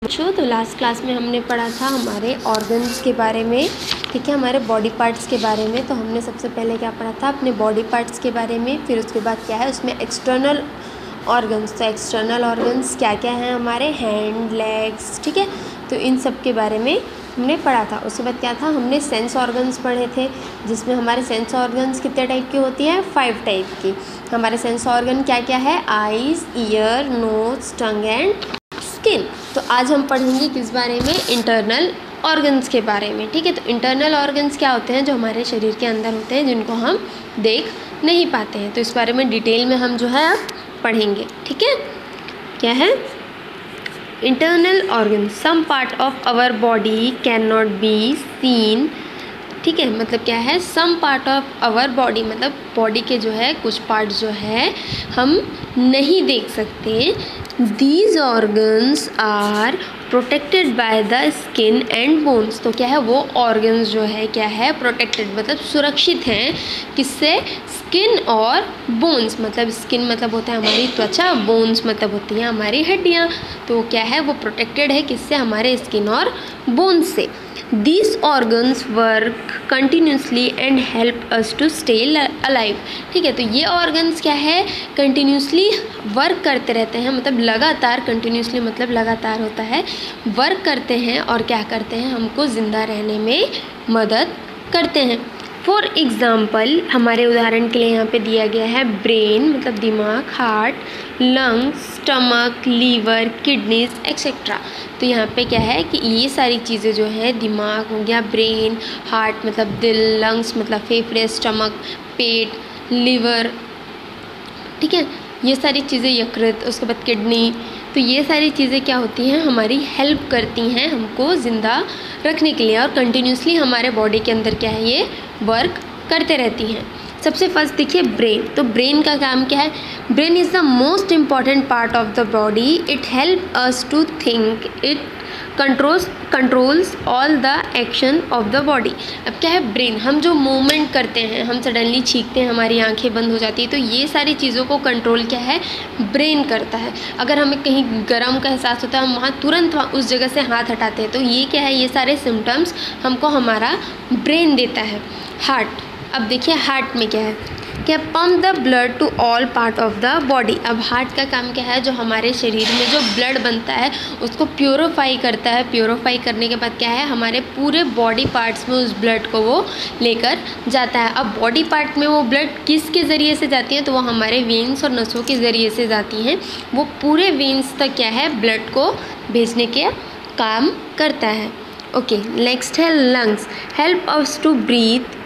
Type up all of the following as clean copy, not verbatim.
तो last class में हमने पढ़ा था हमारे ऑर्गन्स के बारे में, ठीक है, हमारे बॉडी पार्ट्स के बारे में। तो हमने सबसे पहले क्या पढ़ा था, अपने बॉडी पार्ट्स के बारे में। फिर उसके बाद क्या है उसमें एक्सटर्नल ऑर्गन्स। तो एक्सटर्नल ऑर्गन्स क्या क्या हैं हमारे, हैंड, लेग्स, ठीक है। तो इन सब के बारे में हमने पढ़ा था। उसके बाद क्या था, हमने सेंस ऑर्गन्स पढ़े थे, जिसमें हमारे सेंस ऑर्गन्स कितने टाइप की होती हैं, 5 टाइप की। हमारे सेंस ऑर्गन क्या क्या है, eyes, ear, nose, tongue and skin. तो आज हम पढ़ेंगे किस बारे में, इंटरनल ऑर्गन्स के बारे में, ठीक है। तो इंटरनल ऑर्गन्स क्या होते हैं, जो हमारे शरीर के अंदर होते हैं, जिनको हम देख नहीं पाते हैं। तो इस बारे में डिटेल में हम जो है अब पढ़ेंगे, ठीक है। क्या है internal organ, some part of our body can not be seen, ठीक है। मतलब क्या है, some part of our body, मतलब बॉडी के जो है कुछ पार्ट जो है हम नहीं देख सकते। These organs are protected by the skin and bones. तो क्या है, वो ऑर्गन्स जो है क्या है, प्रोटेक्टेड मतलब सुरक्षित हैं, किससे, स्किन और बोन्स। मतलब स्किन मतलब होता है हमारी त्वचा, बोन्स मतलब होती हैं हमारी हड्डियाँ। तो क्या है, वो प्रोटेक्टेड है किससे, हमारे स्किन और बोन्स से। These organs work continuously and help us to stay alive, ठीक है। तो ये ऑर्गन्स क्या है, कंटिन्यूसली वर्क करते रहते हैं, मतलब लगातार, कंटिन्यूसली मतलब लगातार होता है, वर्क करते हैं और क्या करते हैं, हमको ज़िंदा रहने में मदद करते हैं। फॉर एग्ज़ाम्पल, हमारे उदाहरण के लिए यहाँ पे दिया गया है ब्रेन मतलब दिमाग, heart, lungs, stomach, liver, kidneys etcetera. तो यहाँ पे क्या है कि ये सारी चीज़ें जो है, दिमाग हो गया, ब्रेन, हार्ट मतलब दिल, लंग्स मतलब फेफड़े, स्टमक पेट, लीवर, ठीक है, ये सारी चीज़ें, यकृत, उसके बाद किडनी। तो ये सारी चीज़ें क्या होती हैं, हमारी हेल्प करती हैं हमको ज़िंदा रखने के लिए, और कंटिन्यूसली हमारे बॉडी के अंदर क्या है, ये वर्क करते रहती हैं। सबसे फर्स्ट देखिए ब्रेन। तो ब्रेन का काम क्या है, brain is the most important part of the body. It help us to think, it controls all the action of the body. अब क्या है, ब्रेन, हम जो मूवमेंट करते हैं, हम सडनली छींकते हैं, हमारी आंखें बंद हो जाती है, तो ये सारी चीज़ों को कंट्रोल क्या है, ब्रेन करता है। अगर हमें कहीं गर्म का एहसास होता है, हम वहाँ तुरंत उस जगह से हाथ हटाते हैं, तो ये क्या है, ये सारे सिम्टम्स हमको हमारा ब्रेन देता है। हार्ट, अब देखिए हार्ट में क्या है, क्या pump the blood to all part of the body. अब हार्ट का काम क्या है, जो हमारे शरीर में जो ब्लड बनता है उसको प्योरीफाई करता है। प्योरीफाई करने के बाद क्या है, हमारे पूरे बॉडी पार्ट्स में उस ब्लड को वो लेकर जाता है। अब बॉडी पार्ट में वो ब्लड किसके ज़रिए से जाती है, तो वो हमारे वेन्स और नसों के ज़रिए से जाती हैं। वो पूरे वेन्स तक क्या है, ब्लड को भेजने के काम करता है। ओके, नेक्स्ट है lungs, help us to breathe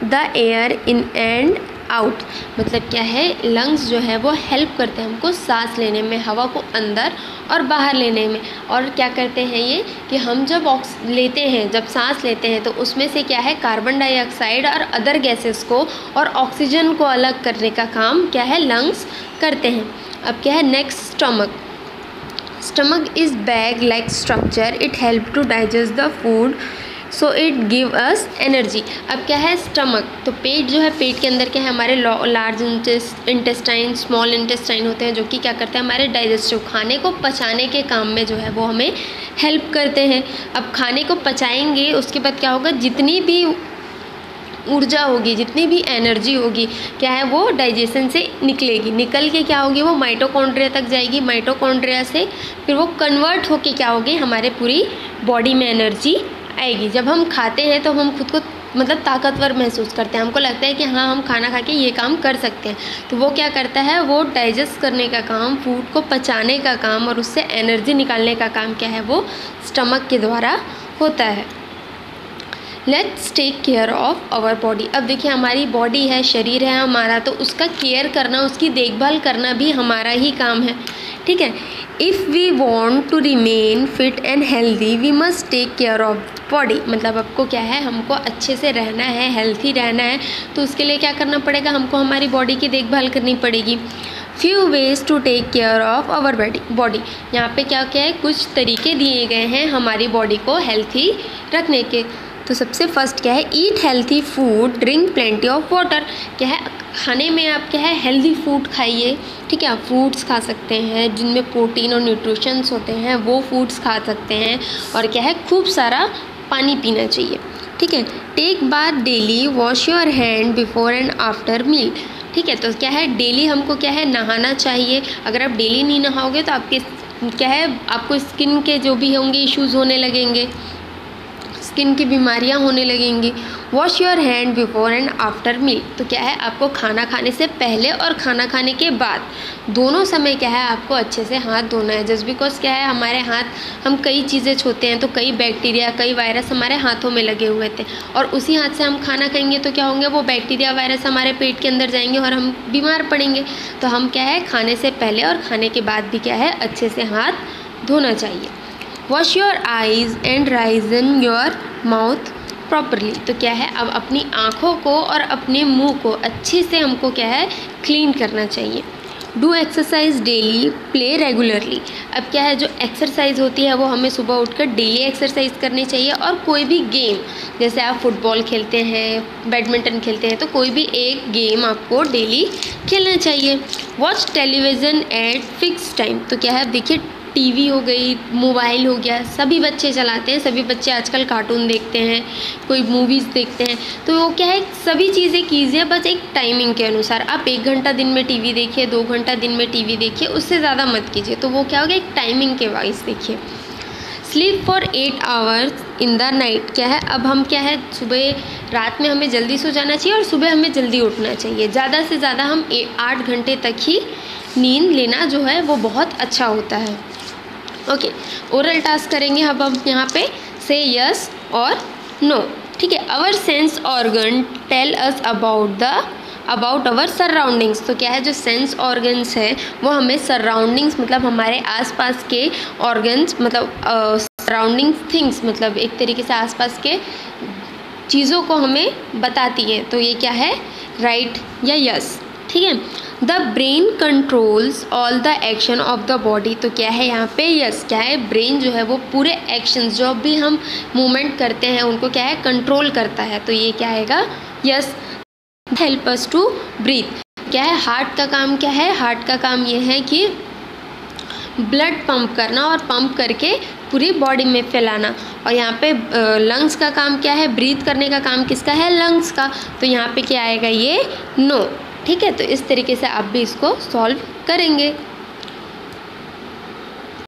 the air in and out. मतलब क्या है, लंग्स जो है वो हेल्प करते हैं हमको सांस लेने में, हवा को अंदर और बाहर लेने में। और क्या करते हैं ये, कि हम जब लेते हैं, जब सांस लेते हैं, तो उसमें से क्या है, कार्बन डाइऑक्साइड और अदर गैसेस को और ऑक्सीजन को अलग करने का काम क्या है, लंग्स करते हैं। अब क्या है, next stomach. Stomach is bag like structure, it help to digest the food, so it give us energy. अब क्या है, स्टमक, तो पेट जो है, पेट के अंदर क्या है, हमारे लार्ज इंटेस्टाइन, स्मॉल इंटेस्टाइन होते हैं, जो कि क्या करते हैं, हमारे डाइजेस्टिव, खाने को पचाने के काम में जो है वो हमें हेल्प करते हैं। अब खाने को पचाएंगे, उसके बाद क्या होगा, जितनी भी ऊर्जा होगी, जितनी भी एनर्जी होगी, क्या है, वो डाइजेशन से निकलेगी, निकल के क्या होगी, वो माइटोकॉन्ड्रिया तक जाएगी, माइटोकॉन्ड्रिया से फिर वो कन्वर्ट होके क्या होगी, हमारे पूरी बॉडी में एनर्जी आएगी। जब हम खाते हैं तो हम खुद को मतलब ताकतवर महसूस करते हैं, हमको लगता है कि हाँ, हम खाना खा के ये काम कर सकते हैं। तो वो क्या करता है, वो डाइजेस्ट करने का काम, फूड को पचाने का काम और उससे एनर्जी निकालने का काम क्या है, वो स्टमक के द्वारा होता है। Let's take care of our body. अब देखिए हमारी बॉडी है, शरीर है हमारा, तो उसका केयर करना, उसकी देखभाल करना भी हमारा ही काम है, ठीक है। If we want to remain fit and healthy we must take care of body. मतलब आपको क्या है, हमको अच्छे से रहना है, हेल्थी रहना है, तो उसके लिए क्या करना पड़ेगा, हमको हमारी बॉडी की देखभाल करनी पड़ेगी। Few ways to take care of our body. यहाँ पे क्या क्या है, कुछ तरीके दिए गए हैं हमारी बॉडी को हेल्थी रखने के। तो सबसे फर्स्ट क्या है, eat healthy food, drink plenty of water. क्या है, खाने में आप क्या है हेल्दी फूड खाइए, ठीक है। आप फ्रूट्स खा सकते हैं जिनमें प्रोटीन और न्यूट्रिशंस होते हैं, वो फूड्स खा सकते हैं। और क्या है खूब सारा पानी पीना चाहिए, ठीक है। Take bath daily, wash your hand before and after meal, ठीक है। तो क्या है डेली हमको क्या है नहाना चाहिए। अगर आप डेली नहीं नहाओगे तो आपके क्या है आपको स्किन के जो भी होंगे इश्यूज़ होने लगेंगे, स्किन की बीमारियां होने लगेंगी। Wash your hand before and after meal, तो क्या है आपको खाना खाने से पहले और खाना खाने के बाद दोनों समय क्या है आपको अच्छे से हाथ धोना है। जस्ट बिकॉज क्या है हमारे हाथ हम कई चीज़ें छूते हैं तो कई बैक्टीरिया कई वायरस हमारे हाथों में लगे हुए थे, और उसी हाथ से हम खाना खाएंगे तो क्या होंगे वो बैक्टीरिया वायरस हमारे पेट के अंदर जाएंगे और हम बीमार पड़ेंगे। तो हम क्या है खाने से पहले और खाने के बाद भी क्या है अच्छे से हाथ धोना चाहिए। Wash your eyes and Ryzen your mouth properly, तो क्या है अब अपनी आँखों को और अपने मुंह को अच्छे से हमको क्या है क्लीन करना चाहिए। Do exercise daily, play regularly, अब क्या है जो एक्सरसाइज होती है वो हमें सुबह उठकर डेली एक्सरसाइज करनी चाहिए। और कोई भी गेम जैसे आप फुटबॉल खेलते हैं, बैडमिंटन खेलते हैं, तो कोई भी एक गेम आपको डेली खेलना चाहिए। Watch television eight fix time, तो क्या है देखिए टीवी हो गई, मोबाइल हो गया, सभी बच्चे चलाते हैं, सभी बच्चे आजकल कार्टून देखते हैं, कोई मूवीज़ देखते हैं। तो वो क्या है सभी चीज़ें कीजिए बस एक टाइमिंग के अनुसार। आप 1 घंटा दिन में टीवी देखिए, 2 घंटा दिन में टीवी देखिए, उससे ज़्यादा मत कीजिए। तो वो क्या होगा एक टाइमिंग के वाइज देखिए। Sleep for 8 hours in the night, क्या है अब हम क्या है सुबह रात में हमें जल्दी सो जाना चाहिए और सुबह हमें जल्दी उठना चाहिए। ज़्यादा से ज़्यादा हम 8 घंटे तक ही नींद लेना जो है वो बहुत अच्छा होता है। ओके, ओरल टास्क करेंगे अब हम यहाँ पे से यस और नो, ठीक है। Our sense organ tell us about our surroundings, तो क्या है जो सेंस ऑर्गन्स है वो हमें सराउंडिंग्स मतलब हमारे आसपास के ऑर्गन्स मतलब सराउंडिंग थिंग्स मतलब एक तरीके से आसपास के चीज़ों को हमें बताती हैं। तो ये क्या है राइट या यस, ठीक है। The brain controls all the action of the body, तो क्या है यहाँ पे यस, क्या है ब्रेन जो है वो पूरे एक्शंस जो भी हम मूवमेंट करते हैं उनको क्या है कंट्रोल करता है। तो ये क्या आएगा yes. Help us to breathe, क्या है हार्ट का काम, क्या है हार्ट का काम ये है कि ब्लड पंप करना और पंप करके पूरी बॉडी में फैलाना। और यहाँ पे लंग्स का काम क्या है, ब्रीथ करने का काम किसका है लंग्स का। तो यहाँ पे क्या आएगा ये नो, ठीक है। तो इस तरीके से आप भी इसको सॉल्व करेंगे।